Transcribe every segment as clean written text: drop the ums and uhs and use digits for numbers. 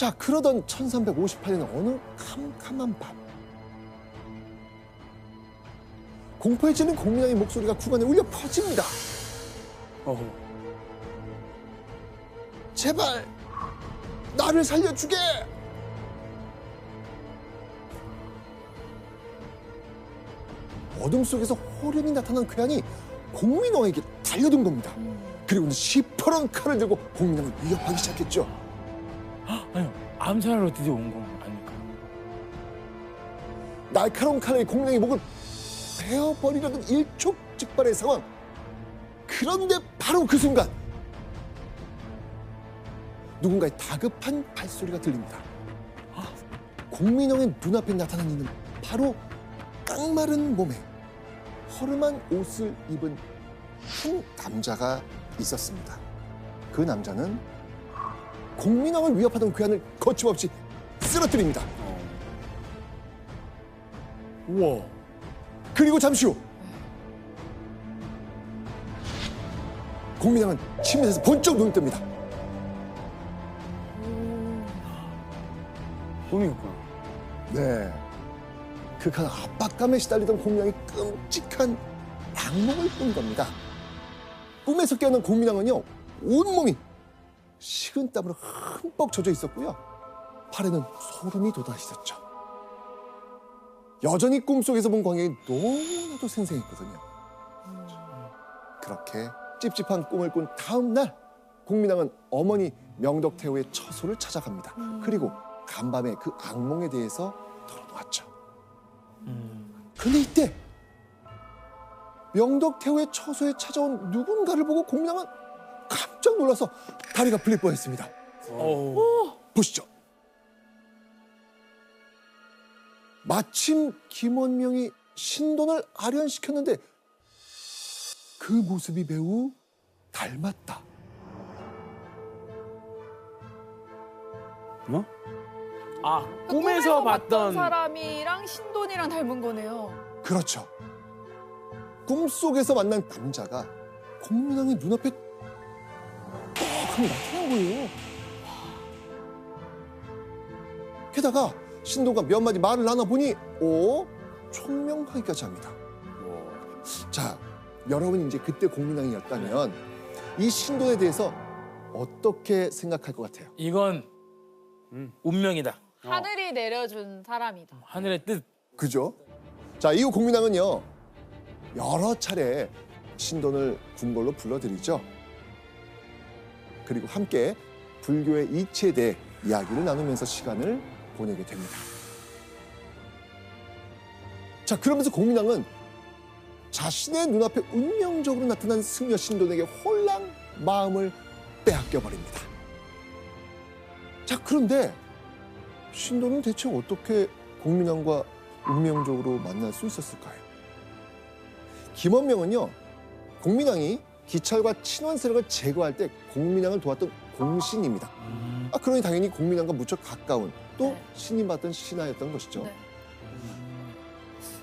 자, 그러던 1358년 어느 캄캄한 밤, 공포에 찌는 공민왕의 목소리가 구간에 울려 퍼집니다. 제발 나를 살려주게! 어둠 속에서 호련히 나타난 괴한이 공민왕에게 달려든 겁니다. 그리고는 시퍼런 칼을 들고 공민왕을 위협하기 시작했죠. 아니요, 암살하러 드디어 온 건 아닐까? 날카로운 칼에 공민왕의 목을 베어버리려던 일촉즉발의 상황. 그런데 바로 그 순간 누군가의 다급한 발소리가 들립니다. 공민왕의 눈앞에 나타난 이는 바로 깡마른 몸에 허름한 옷을 입은 한 남자가 있었습니다. 그 남자는 공민왕을 위협하던 괴한을 거침없이 쓰러뜨립니다. 우와. 그리고 잠시 후 공민왕은 침대에서 번쩍 눈을 뜹니다. 꿈이었구나. 네. 극한 압박감에 시달리던 공민왕이 끔찍한 악몽을 꾼 겁니다. 꿈에서 깨어난 공민왕은요, 온몸이 식은땀으로 흠뻑 젖어 있었고요. 팔에는 소름이 돋아 있었죠. 여전히 꿈속에서 본 광경이 너무나도 생생했거든요. 그렇게 찝찝한 꿈을 꾼 다음 날, 공민왕은 어머니 명덕태후의 처소를 찾아갑니다. 그리고 간밤에 그 악몽에 대해서 털어놓았죠. 그런데 이때 명덕태후의 처소에 찾아온 누군가를 보고 공민왕은 깜짝 놀라서 다리가 풀릴 뻔했습니다. 보시죠. 마침 김원명이 신돈을 아련시켰는데 그 모습이 매우 닮았다. 뭐? 아, 꿈에서 봤던 사람이랑 신돈이랑 닮은 거네요. 그렇죠. 꿈속에서 만난 남자가 공민왕의 눈앞에 뻑하니 나타난 거예요. 게다가 신돈과 몇 마디 말을 나눠보니 총명하기까지 합니다. 자, 여러분이 이제 그때 공민왕이었다면 이 신돈에 대해서 어떻게 생각할 것 같아요? 이건 운명이다. 하늘이 내려준 사람이다. 하늘의 뜻. 그죠? 자, 이후 공민왕은요, 여러 차례 신돈을 궁궐로 불러들이죠. 그리고 함께 불교의 이치에 대해 이야기를 나누면서 시간을 보내게 됩니다. 자, 그러면서 공민왕은 자신의 눈앞에 운명적으로 나타난 승려 신돈에게 홀랑 마음을 빼앗겨버립니다. 자, 그런데 신돈은 대체 어떻게 공민왕과 운명적으로 만날 수 있었을까요? 김원명은요, 공민왕이 기찰과 친원 세력을 제거할 때 공민왕을 도왔던 공신입니다. 그러니 당연히 공민왕과 무척 가까운 또 네. 신임받던 신하였던 것이죠. 네.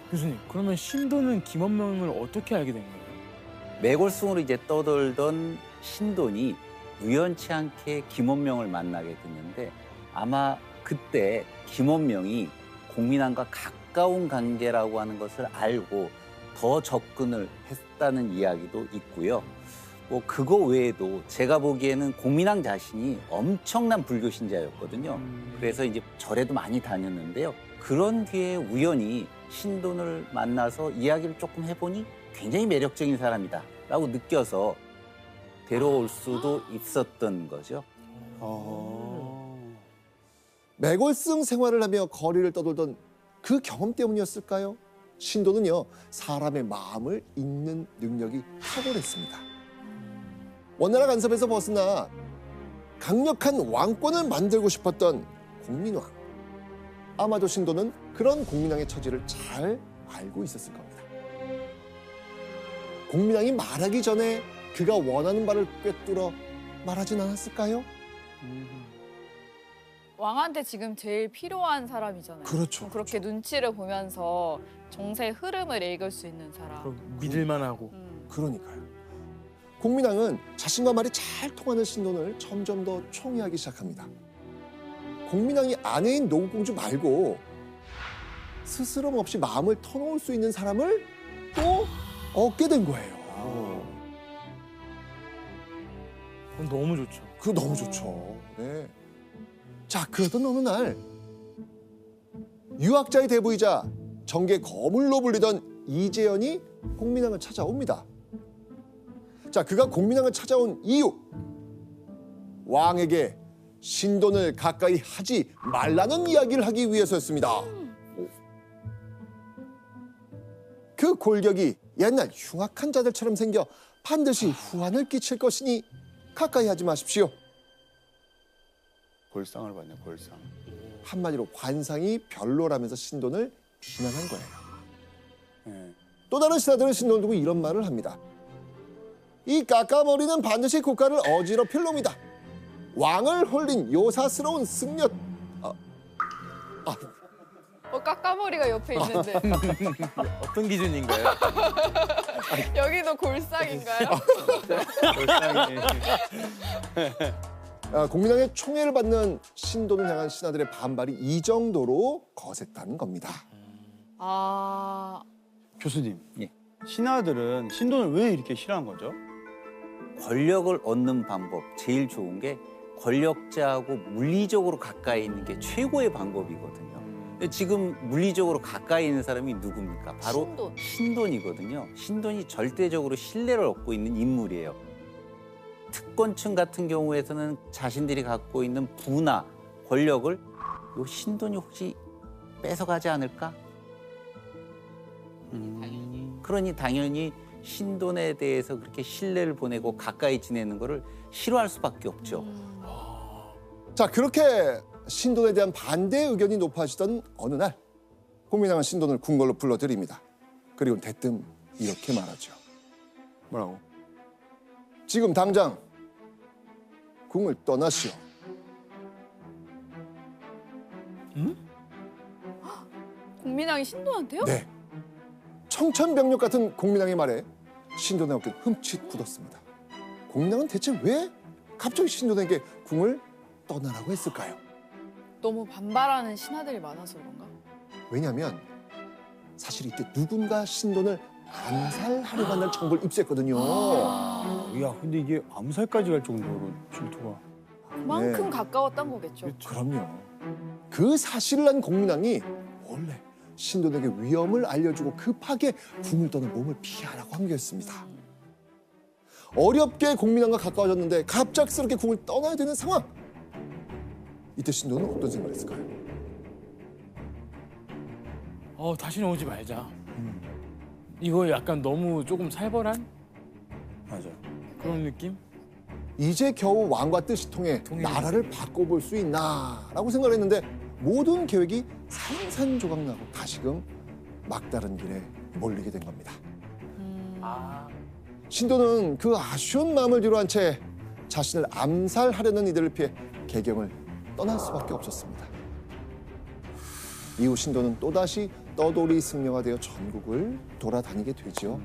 교수님, 그러면 신도는 김원명을 어떻게 알게 된 거예요? 매골승으로 이제 떠돌던 신돈이 우연치 않게 김원명을 만나게 됐는데 아마 그때 김원명이 공민왕과 가까운 관계라고 하는 것을 알고 더 접근을 했다는 이야기도 있고요. 뭐 그거 외에도 제가 보기에는 공민왕 자신이 엄청난 불교 신자였거든요. 그래서 이제 절에도 많이 다녔는데요. 그런 뒤에 우연히 신돈을 만나서 이야기를 조금 해보니 굉장히 매력적인 사람이다라고 느껴서 데려올 수도 있었던 거죠. 매골승 생활을 하며 거리를 떠돌던 그 경험 때문이었을까요? 신돈은요, 사람의 마음을 읽는 능력이 탁월했습니다. 원나라 간섭에서 벗어나 강력한 왕권을 만들고 싶었던 공민왕. 아마도 신돈은 그런 공민왕의 처지를 잘 알고 있었을 겁니다. 공민왕이 말하기 전에 그가 원하는 바를 꿰뚫어 말하진 않았을까요? 왕한테 지금 제일 필요한 사람이잖아요. 그렇죠. 그렇게 눈치를 보면서 정세의 흐름을 읽을 수 있는 사람. 그럼 믿을만하고. 그러니까요. 공민왕은 자신과 말이 잘 통하는 신돈을 점점 더 총애하기 시작합니다. 공민왕이 아내인 노국공주 말고 스스럼 없이 마음을 터놓을 수 있는 사람을 또 얻게 된 거예요. 너무 좋죠. 그거 너무 좋죠. 네. 자, 그러던 어느 날 유학자의 대부이자 정계 거물로 불리던 이재현이 공민왕을 찾아옵니다. 자, 그가 공민왕을 찾아온 이유. 왕에게 신돈을 가까이 하지 말라는 이야기를 하기 위해서였습니다. 그 골격이 옛날 흉악한 자들처럼 생겨 반드시 후환을 끼칠 것이니 가까이 하지 마십시오. 골상을 받네, 골상. 한마디로 관상이 별로라면서 신돈을 비난한 거예요. 예. 또 다른 신하들은 신돈을 두고 이런 말을 합니다. 이 까까머리는 반드시 국가를 어지럽힐 놈이다. 왕을 홀린 요사스러운 승려. 까까머리가 옆에 있는데 어떤 기준인가요? 여기도 골상인가요? 골상이. 공민왕의 총애를 받는 신돈을 향한 신하들의 반발이 이 정도로 거셌다는 겁니다. 아, 교수님, 예. 신하들은 신돈을 왜 이렇게 싫어한 거죠? 권력을 얻는 방법 제일 좋은 게 권력자하고 물리적으로 가까이 있는 게 최고의 방법이거든요. 근데 지금 물리적으로 가까이 있는 사람이 누굽니까? 바로 신돈. 신돈이거든요. 신돈이 절대적으로 신뢰를 얻고 있는 인물이에요. 특권층 같은 경우에서는 자신들이 갖고 있는 부나 권력을 요 신돈이 혹시 뺏어가지 않을까? 그러니 당연히 신돈에 대해서 그렇게 신뢰를 보내고 가까이 지내는 거를 싫어할 수밖에 없죠. 자, 그렇게 신돈에 대한 반대 의견이 높아지던 어느 날 공민왕은 신돈을 궁궐로 불러들입니다. 그리고 대뜸 이렇게 말하죠. 뭐라고? 지금 당장 궁을 떠나시오. 공민왕이 신돈한테요? 네. 청천벽력 같은 공민왕의 말에 신돈의 어깨는 흠칫 굳었습니다. 공민왕은 대체 왜 갑자기 신돈에게 궁을 떠나라고 했을까요? 너무 반발하는 신하들이 많아서 그런가? 왜냐하면 사실 이때 누군가 신돈을 암살하려고 한다는 정보를 입수했거든요. 야, 근데 이게 암살까지 갈 정도로 질투가. 그만큼 네. 가까웠던 거겠죠. 그럼요. 그 사실을 안 공민왕이 원래 신돈에게 위험을 알려주고 급하게 궁을 떠나 몸을 피하라고 함겼습니다. 어렵게 공민왕과 가까워졌는데 갑작스럽게 궁을 떠나야 되는 상황. 이때 신돈은 어떤 생각을 했을까요? 다시는 오지 말자. 이거 약간 너무 조금 살벌한 맞아. 그런 느낌? 이제 겨우 왕과 뜻이 통해 나라를 바꿔볼 수 있나라고 생각을 했는데 모든 계획이 산산조각 나고 다시금 막다른 길에 몰리게 된 겁니다. 신돈은 그 아쉬운 마음을 뒤로한 채 자신을 암살하려는 이들을 피해 개경을 떠날 수밖에 없었습니다. 이후 신돈은 또다시 떠돌이 승려가 되어 전국을 돌아다니게 되지요.